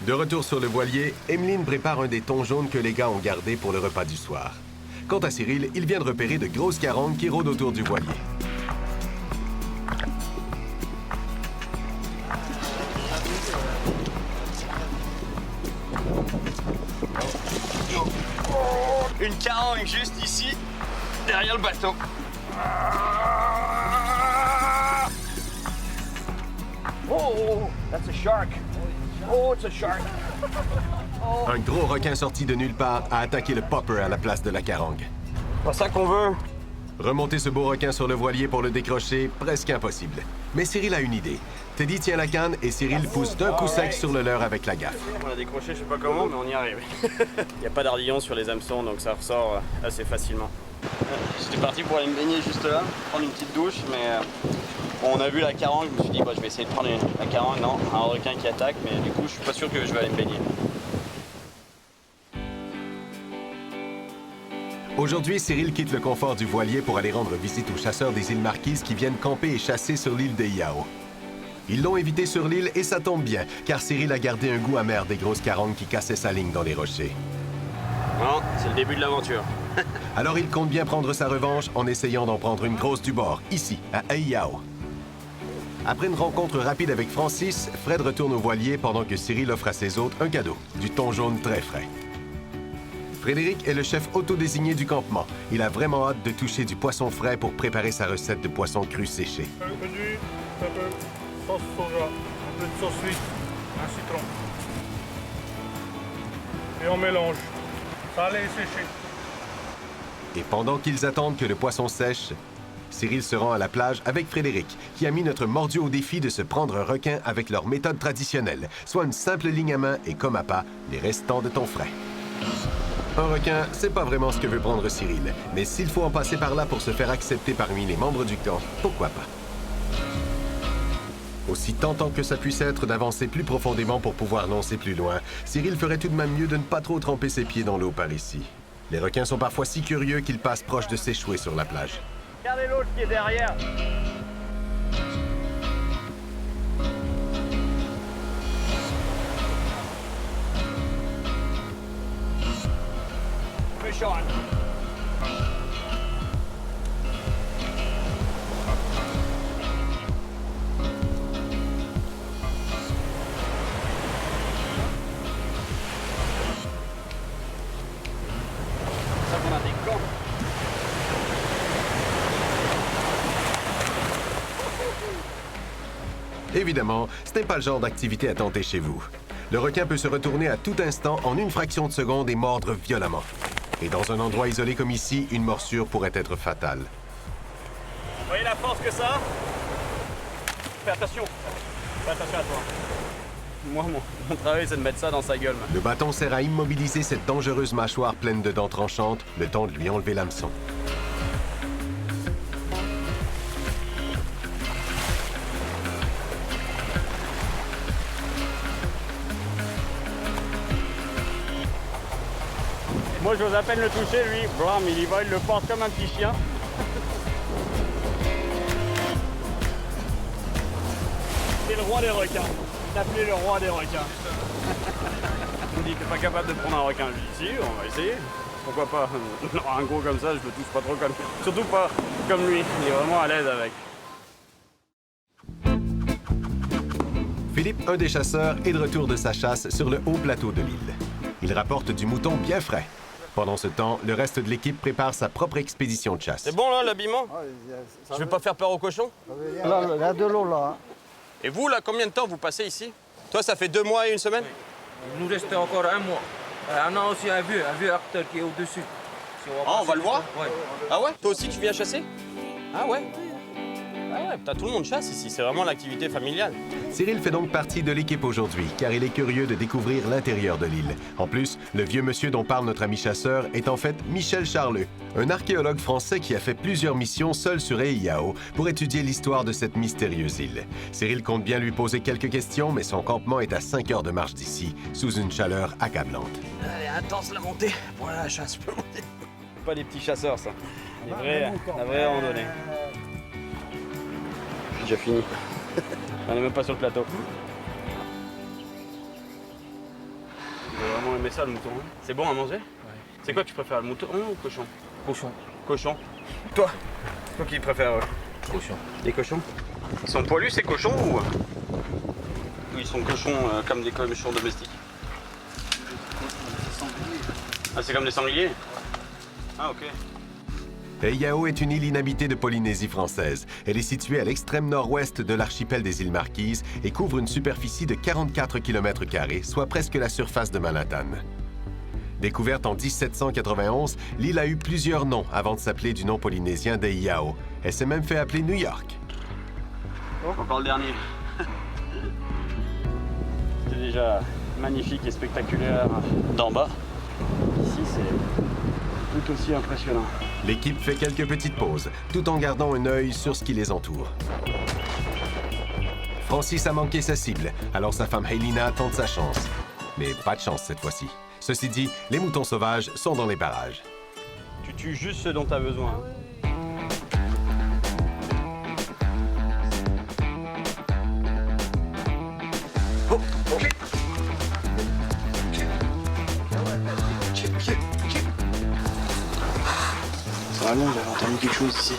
De retour sur le voilier, Emeline prépare un des thons jaunes que les gars ont gardé pour le repas du soir. Quant à Cyril, il vient de repérer de grosses carangues qui rôdent autour du voilier. Une carangue juste ici, derrière le bateau. Oh, that's a shark. Oh, it's a shark. Un gros requin sorti de nulle part a attaqué le popper à la place de la carangue. Pas ça qu'on veut. Remonter ce beau requin sur le voilier pour le décrocher, presque impossible. Mais Cyril a une idée. Teddy tient la canne et Cyril pousse d'un coup sec sur le leurre avec la gaffe. On a décroché, je sais pas comment, mais on y arrive. Il n'y a pas d'ardillon sur les hameçons, donc ça ressort assez facilement. J'étais parti pour aller me baigner juste là, prendre une petite douche, mais bon, on a vu la carangue, je me suis dit bah, je vais essayer de prendre la carangue. Non, un requin qui attaque, mais du coup je suis pas sûr que je vais aller me baigner. Aujourd'hui, Cyril quitte le confort du voilier pour aller rendre visite aux chasseurs des îles Marquises qui viennent camper et chasser sur l'île de Iao. Ils l'ont invité sur l'île et ça tombe bien, car Cyril a gardé un goût amer des grosses carangues qui cassaient sa ligne dans les rochers. Non, c'est le début de l'aventure. Alors il compte bien prendre sa revanche en essayant d'en prendre une grosse du bord, ici, à Iao. Après une rencontre rapide avec Francis, Fred retourne au voilier pendant que Cyril offre à ses hôtes un cadeau, du thon jaune très frais. Frédéric est le chef autodésigné du campement. Il a vraiment hâte de toucher du poisson frais pour préparer sa recette de poisson cru séché. Un peu d'huile, un peu de sauce soja, un peu de sauce suisse, un citron. Et on mélange. Salé et séché. Et pendant qu'ils attendent que le poisson sèche, Cyril se rend à la plage avec Frédéric, qui a mis notre mordu au défi de se prendre un requin avec leur méthode traditionnelle, soit une simple ligne à main et comme appât, les restants de thon frais. Un requin, c'est pas vraiment ce que veut prendre Cyril, mais s'il faut en passer par là pour se faire accepter parmi les membres du camp, pourquoi pas? Aussi tentant que ça puisse être d'avancer plus profondément pour pouvoir lancer plus loin, Cyril ferait tout de même mieux de ne pas trop tremper ses pieds dans l'eau par ici. Les requins sont parfois si curieux qu'ils passent proche de s'échouer sur la plage. Regardez l'autre qui est derrière. Fish on. Ça qu'on a des cons. Évidemment, ce n'est pas le genre d'activité à tenter chez vous. Le requin peut se retourner à tout instant en une fraction de seconde et mordre violemment. Et dans un endroit isolé comme ici, une morsure pourrait être fatale. Vous voyez la force que ça a? Fais attention. Fais attention à toi. Moi, mon travail, c'est de mettre ça dans sa gueule. Le bâton sert à immobiliser cette dangereuse mâchoire pleine de dents tranchantes, le temps de lui enlever l'hameçon. Moi, j'ose à peine le toucher, lui. Blam, il y va, il le porte comme un petit chien. C'est le roi des requins. T'appelais le roi des requins. On dit, t'es pas capable de prendre un requin. Je dis, si, on va essayer. Pourquoi pas? Un gros comme ça, je le touche pas trop comme lui. Surtout pas comme lui. Il est vraiment à l'aise avec. Philippe, un des chasseurs, est de retour de sa chasse sur le haut plateau de l'île. Il rapporte du mouton bien frais. Pendant ce temps, le reste de l'équipe prépare sa propre expédition de chasse. C'est bon là, l'habillement? Je vais pas faire peur aux cochons? Là, il y a de l'eau là. Et vous, là, combien de temps vous passez ici? Toi, ça fait 2 mois et 1 semaine? Il nous reste encore 1 mois. On a aussi un vieux acteur qui est au-dessus. Si Ah, on va le voir? Ouais. Ah ouais? Toi aussi, tu viens chasser? Ah ouais? Ah ouais, putain, tout le monde chasse ici, c'est vraiment l'activité familiale. Cyril fait donc partie de l'équipe aujourd'hui, car il est curieux de découvrir l'intérieur de l'île. En plus, le vieux monsieur dont parle notre ami chasseur est en fait Michel Charleux, un archéologue français qui a fait plusieurs missions seul sur Iao pour étudier l'histoire de cette mystérieuse île. Cyril compte bien lui poser quelques questions, mais son campement est à 5 heures de marche d'ici, sous une chaleur accablante. Elle est intense la montée pour la chasse, je peux monter. Pas des petits chasseurs, ça. La vraie randonnée. J'ai déjà fini. On n'est même pas sur le plateau. J'ai vraiment aimé ça, le mouton. Hein. C'est bon à manger? Ouais. C'est quoi que tu préfères, le mouton ou le cochon? Cochon. Cochon. Toi qui préfères Cochon. les cochons? Ils sont poilus ces cochons ou ils sont cochons comme des cochons domestiques? Ah, c'est comme des sangliers? Ah, ok. Heiao est une île inhabitée de Polynésie française. Elle est située à l'extrême nord-ouest de l'archipel des îles Marquises et couvre une superficie de 44 km², soit presque la surface de Manhattan. Découverte en 1791, l'île a eu plusieurs noms avant de s'appeler du nom polynésien d'Eiao. Elle s'est même fait appeler New York. Encore le dernier. C'était déjà magnifique et spectaculaire d'en bas. Ici, c'est tout aussi impressionnant. L'équipe fait quelques petites pauses, tout en gardant un œil sur ce qui les entoure. Francis a manqué sa cible, alors sa femme Helena tente sa chance. Mais pas de chance cette fois-ci. Ceci dit, les moutons sauvages sont dans les parages. Tu tues juste ce dont tu as besoin. Oh, ok. Vraiment, j'avais entendu quelque chose ici.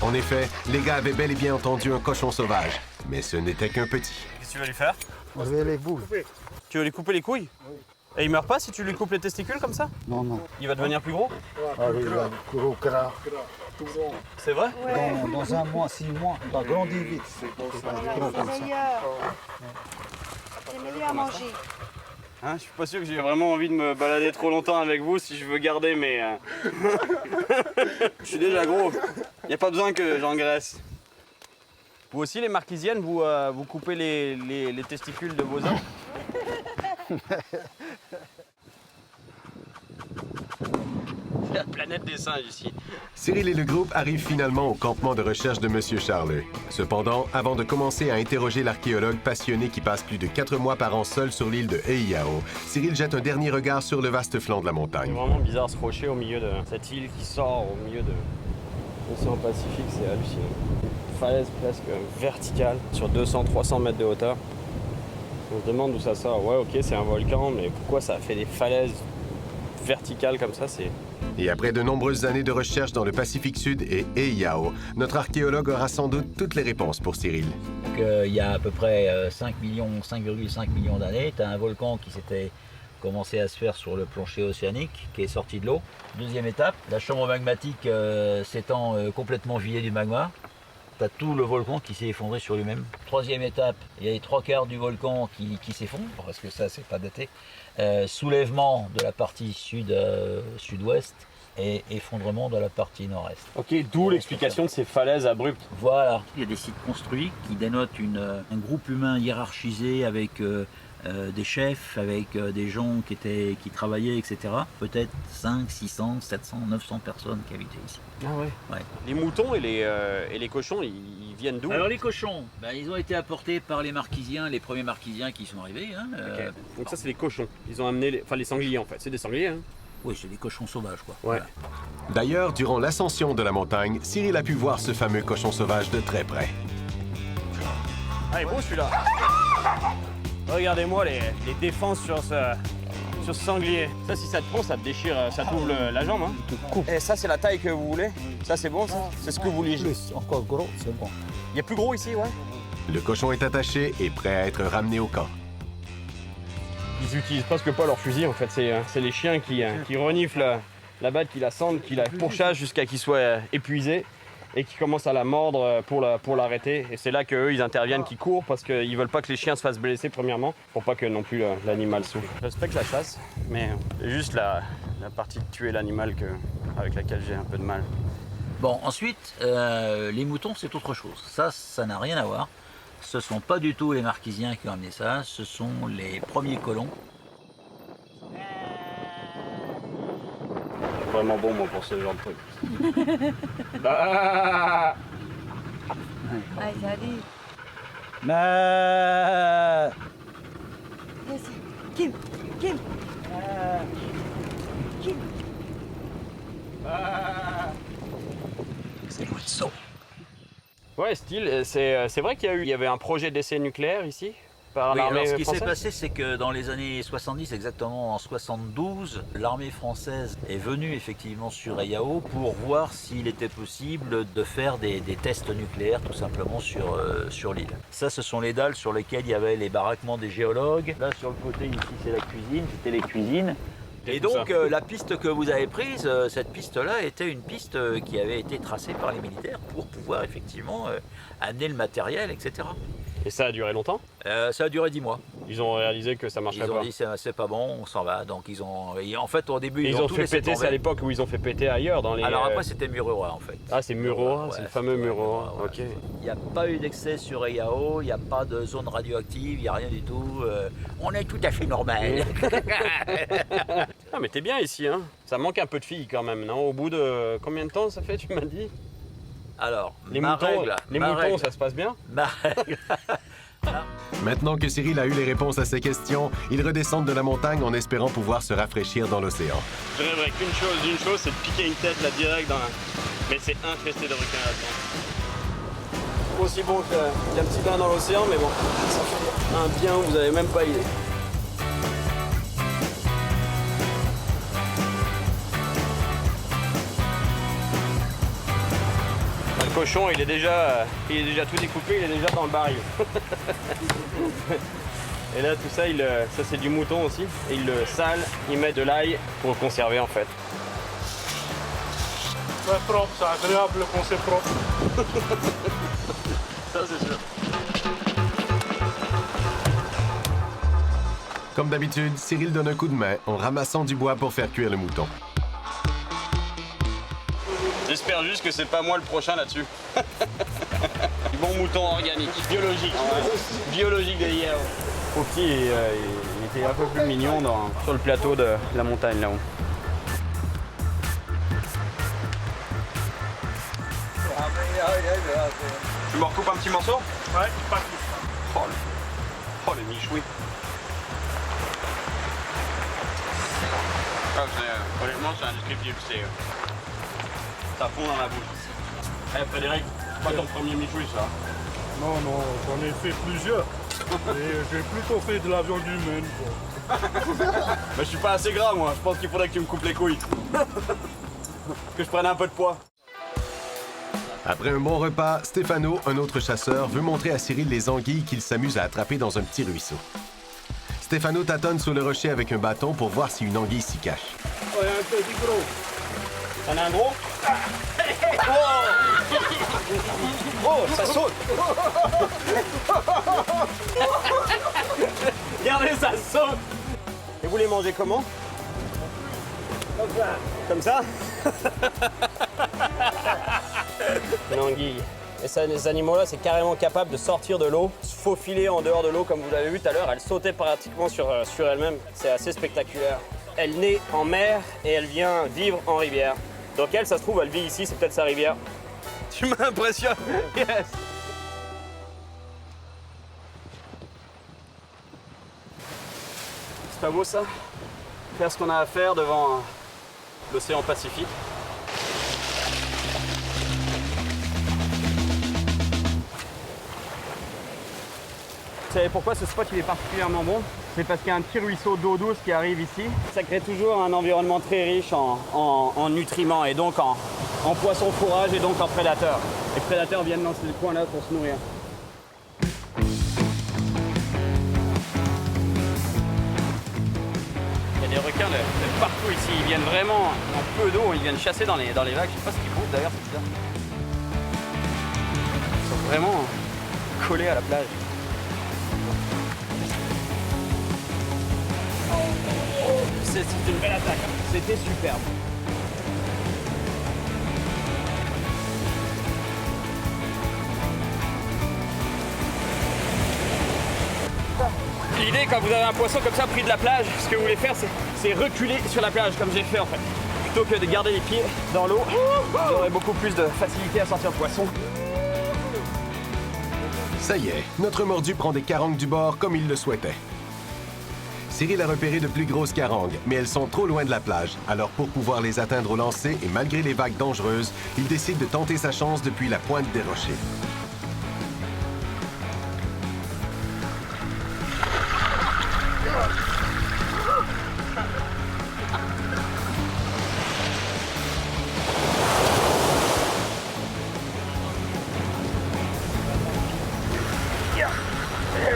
En effet, les gars avaient bel et bien entendu un cochon sauvage, mais ce n'était qu'un petit. Qu'est-ce que tu vas lui faire? Je vais les boules. Tu veux lui couper les couilles? Oui. Et il meurt pas si tu lui coupes les testicules comme ça? Non, non. Il va devenir plus gros? Ah oui, là, gros gras. C'est vrai? Dans un mois, 6 mois, il va grandir vite. C'est meilleur. C'est meilleur à manger. Hein, je suis pas sûr que j'ai vraiment envie de me balader trop longtemps avec vous si je veux garder mes... Je suis déjà gros. Il n'y a pas besoin que j'engraisse. Vous aussi, les marquisiennes, vous coupez les testicules de vos hommes? C'est la planète des singes ici. Cyril et le groupe arrivent finalement au campement de recherche de Monsieur Charles. Cependant, avant de commencer à interroger l'archéologue passionné qui passe plus de 4 mois par an seul sur l'île de Heiao, Cyril jette un dernier regard sur le vaste flanc de la C'est montagne. vraiment bizarre ce rocher au milieu de cette île qui sort au milieu de l'océan Pacifique, c'est hallucinant. Une falaise presque verticale sur 200-300 mètres de hauteur. On se demande d'où ça sort. Ouais, ok, c'est un volcan, mais pourquoi ça fait des falaises verticales comme ça? Et après de nombreuses années de recherche dans le Pacifique Sud et Heiao, notre archéologue aura sans doute toutes les réponses pour Cyril. Donc, il y a à peu près 5,5 millions d'années, tu as un volcan qui s'était commencé à se faire sur le plancher océanique, qui est sorti de l'eau. Deuxième étape, la chambre magmatique s'étant complètement vidée du magma. Tu as tout le volcan qui s'est effondré sur lui-même. Troisième étape, il y a les 3/4 du volcan qui s'effondrent, parce que ça, c'est pas daté. Soulèvement de la partie sud-ouest et effondrement de la partie nord-est. Ok, d'où l'explication de ces falaises abruptes. Voilà. Il y a des sites construits qui dénotent un groupe humain hiérarchisé avec des chefs, avec des gens qui travaillaient, etc. Peut-être 5, 600, 700, 900 personnes qui habitaient ici. Ah ouais. Ouais. Les moutons et les cochons, ils viennent d'où? Alors les cochons, ils ont été apportés par les Marquisiens, les premiers Marquisiens qui sont arrivés. Hein, Ok. Donc ça c'est les cochons. Ils ont amené les sangliers en fait. C'est des sangliers hein? Oui, c'est des cochons sauvages quoi. Ouais. Voilà. D'ailleurs, durant l'ascension de la montagne, Cyril a pu voir ce fameux cochon sauvage de très près. Ah, il est beau celui-là. Regardez-moi les défenses sur ce sanglier. Ça, si ça te prend, ça te déchire, ça t'ouvre la jambe. Hein. Et ça, c'est la taille que vous voulez? Ça, c'est bon, ça? C'est ce que vous voulez? Plus, encore gros, c'est bon. Il y a plus gros ici, ouais? Le cochon est attaché et prêt à être ramené au camp. Ils utilisent presque pas leur fusil, en fait. C'est les chiens qui reniflent la batte, qui la sentent, qui la pourchassent jusqu'à qu'il soit épuisé et qui commencent à la mordre pour l'arrêter. Et c'est là qu'eux, ils interviennent, qui courent parce qu'ils veulent pas que les chiens se fassent blesser, premièrement, pour pas que non plus l'animal souffre. Je respecte la chasse, mais c'est juste la partie de tuer l'animal avec laquelle j'ai un peu de mal. Bon, ensuite, les moutons, c'est autre chose. Ça n'a rien à voir. Ce ne sont pas du tout les Marquisiens qui ont amené ça, ce sont les premiers colons. Je suis vraiment bon, moi, pour ce genre de truc. Ah Allez, allez. Vas-y. Kim, Kim. Kim. C'est l'oiseau. Ouais, style, c'est vrai qu'il y avait un projet d'essai nucléaire ici. par Oui, l'armée alors ce qui s'est française. passé, c'est que dans les années 70, exactement en 72, l'armée française est venue effectivement sur Eyao pour voir s'il était possible de faire des tests nucléaires tout simplement sur l'île. Ça, ce sont les dalles sur lesquelles il y avait les baraquements des géologues. Là, sur le côté, ici, c'est la cuisine, c'était les cuisines. Et donc, la piste que vous avez prise, cette piste-là était une piste qui avait été tracée par les militaires pour pouvoir effectivement amener le matériel, etc. Et ça a duré longtemps? Ça a duré 10 mois. Ils ont réalisé que ça marcherait Ils ont pas. dit c'est pas bon, on s'en va. Donc ils ont. Et en fait au début Ils ont tout fait laissé péter, tomber. c'est à l'époque où ils ont fait péter ailleurs dans les. Alors après c'était Mururoa en fait. Ah, c'est Mururoa, Ouais, c'est le fameux Mururoa. ouais. Ok. Il n'y a pas eu d'excès sur Eyao, il n'y a pas de zone radioactive, il n'y a rien du tout. On est tout à fait normal. Ah, mais t'es bien ici, hein. Ça manque un peu de filles quand même, non? Au bout de combien de temps ça fait, tu m'as dit? Alors Les ma moutons, règle, les ma moutons, règle, ça se passe bien? ma règle. Maintenant que Cyril a eu les réponses à ses questions, ils redescendent de la montagne en espérant pouvoir se rafraîchir dans l'océan. Je rêverais d'une chose, c'est de piquer une tête là direct dans la... Mais c'est infesté de requins là-dedans. Aussi bon qu'un petit bain dans l'océan, mais bon, ça fait un bien, vous avez même pas idée. Le cochon, il est déjà tout découpé, il est déjà dans le baril. Et là, tout ça, ça c'est du mouton aussi. Et il le sale, il met de l'ail pour le conserver en fait. C'est propre, c'est agréable quand c'est propre. Ça c'est sûr. Comme d'habitude, Cyril donne un coup de main en ramassant du bois pour faire cuire le mouton. J'espère juste que c'est pas moi le prochain là-dessus. Du bon mouton organique, biologique. Biologique de hier. Au petit, il était un peu plus mignon sur le plateau de la montagne là-haut. Tu me recoupes un petit morceau? Ouais, pas tout. Oh le michoui. Ah, honnêtement, c'est indescriptible. Ça fond dans la bouche. Eh Frédéric, c'est pas ton premier michoui ça? Non, non, j'en ai fait plusieurs. Et j'ai plutôt fait de la viande humaine, quoi. Mais je suis pas assez gras moi, je pense qu'il faudrait que tu me coupes les couilles. Que je prenne un peu de poids. Après un bon repas, Stéphano, un autre chasseur, veut montrer à Cyril les anguilles qu'il s'amuse à attraper dans un petit ruisseau. Stéphano tâtonne sur le rocher avec un bâton pour voir si une anguille s'y cache. Ouais, un petit gros. T'en as un gros? Oh! Oh, ça saute! Regardez, ça saute! Et vous les mangez comment? Comme ça? Une anguille. Et ça, les animaux-là, c'est carrément capable de sortir de l'eau, se faufiler en dehors de l'eau, comme vous l'avez vu tout à l'heure. Elle sautait pratiquement sur elle-même. C'est assez spectaculaire. Elle naît en mer et elle vient vivre en rivière. Donc elle, ça se trouve, elle vit ici, c'est peut-être sa rivière. Tu m'impressionnes. Yes. C'est pas beau ça? Faire ce qu'on a à faire devant l'océan Pacifique. Vous savez pourquoi ce spot il est particulièrement bon? C'est parce qu'il y a un petit ruisseau d'eau douce qui arrive ici. Ça crée toujours un environnement très riche en nutriments et donc en poissons fourrage et donc en prédateurs. Les prédateurs viennent dans ce coin-là pour se nourrir. Il y a des requins de partout ici. Ils viennent vraiment en peu d'eau. Ils viennent chasser dans les vagues. Je sais pas ce qu'ils bouffent d'ailleurs, c'est bizarre. Ils sont vraiment collés à la plage. C'est une belle attaque, c'était superbe. L'idée quand vous avez un poisson comme ça pris de la plage, ce que vous voulez faire c'est reculer sur la plage comme j'ai fait en fait. Plutôt que de garder les pieds dans l'eau, vous aurez beaucoup plus de facilité à sortir le poisson. Ça y est, notre mordu prend des carangues du bord comme il le souhaitait. Cyril a repéré de plus grosses carangues, mais elles sont trop loin de la plage. Alors pour pouvoir les atteindre au lancer et malgré les vagues dangereuses, il décide de tenter sa chance depuis la pointe des rochers.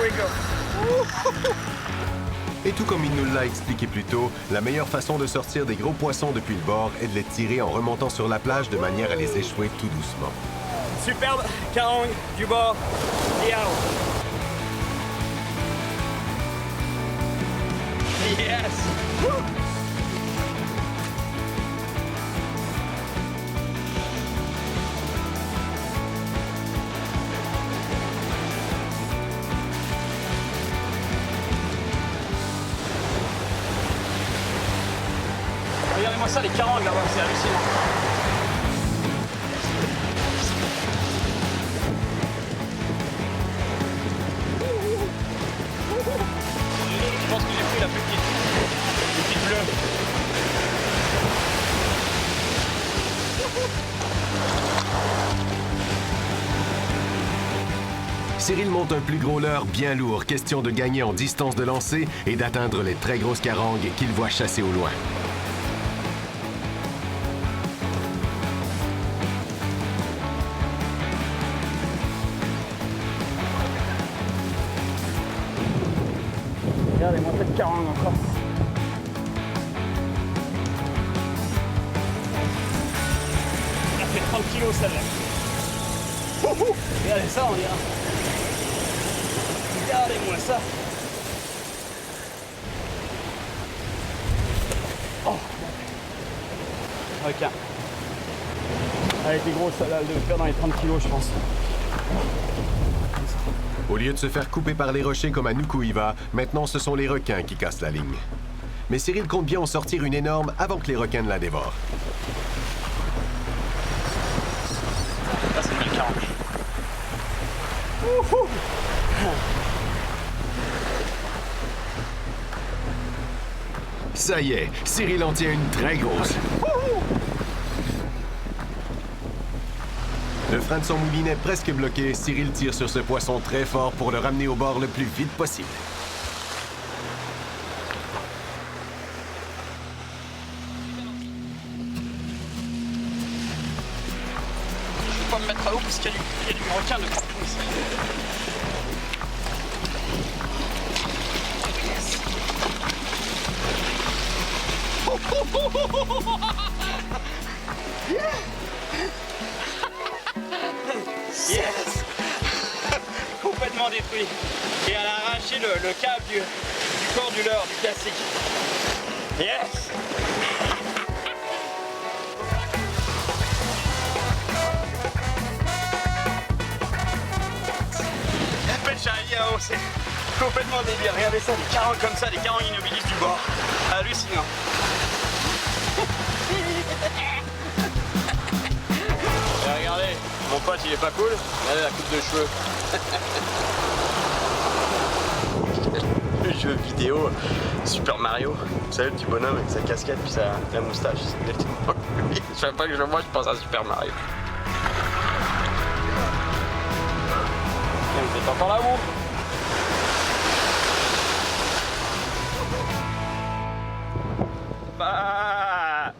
we go. Et tout comme il nous l'a expliqué plus tôt, la meilleure façon de sortir des gros poissons depuis le bord est de les tirer en remontant sur la plage de manière à les échouer tout doucement. Superbe carangue du bord. Et out. Yes. Woo. Regardez-moi ça, les carangues là-bas, c'est hallucinant. Je pense que j'ai pris la plus petite bleue. Cyril monte un plus gros leurre bien lourd, question de gagner en distance de lancer et d'atteindre les très grosses carangues qu'il voit chasser au loin. Regardez-moi cette carangue encore. Elle fait 30 kilos celle-là. Regardez ça, on dirait. Regardez-moi ça. Oh. Requin. Elle était grosse, celle-là, elle devait faire dans les 30 kilos, je pense. Au lieu de se faire couper par les rochers comme à Nukuiva, maintenant ce sont les requins qui cassent la ligne. Mais Cyril compte bien en sortir une énorme avant que les requins ne la dévorent. Là, c'est une belle carangue. Ça y est, Cyril en tient une très grosse. Le frein de son moulinet presque bloqué, Cyril tire sur ce poisson très fort pour le ramener au bord le plus vite possible. Je vais pas me mettre à l'eau parce qu'il y a du requin de partout ici. Yes. Complètement détruit. Et elle a arraché le câble du corps du leurre, du classique. Yes. La pêche à Iao, c'est complètement délire. Regardez ça, des carangues comme ça, des carangues immobilistes du bord. Hallucinant. Et regardez, mon pote il est pas cool. Regardez la coupe de cheveux. Le jeu vidéo Super Mario. Vous savez le petit bonhomme avec sa casquette puis sa moustache. Chaque fois que je le vois, je pense à Super Mario. Et vous êtes encore là vous? Bah...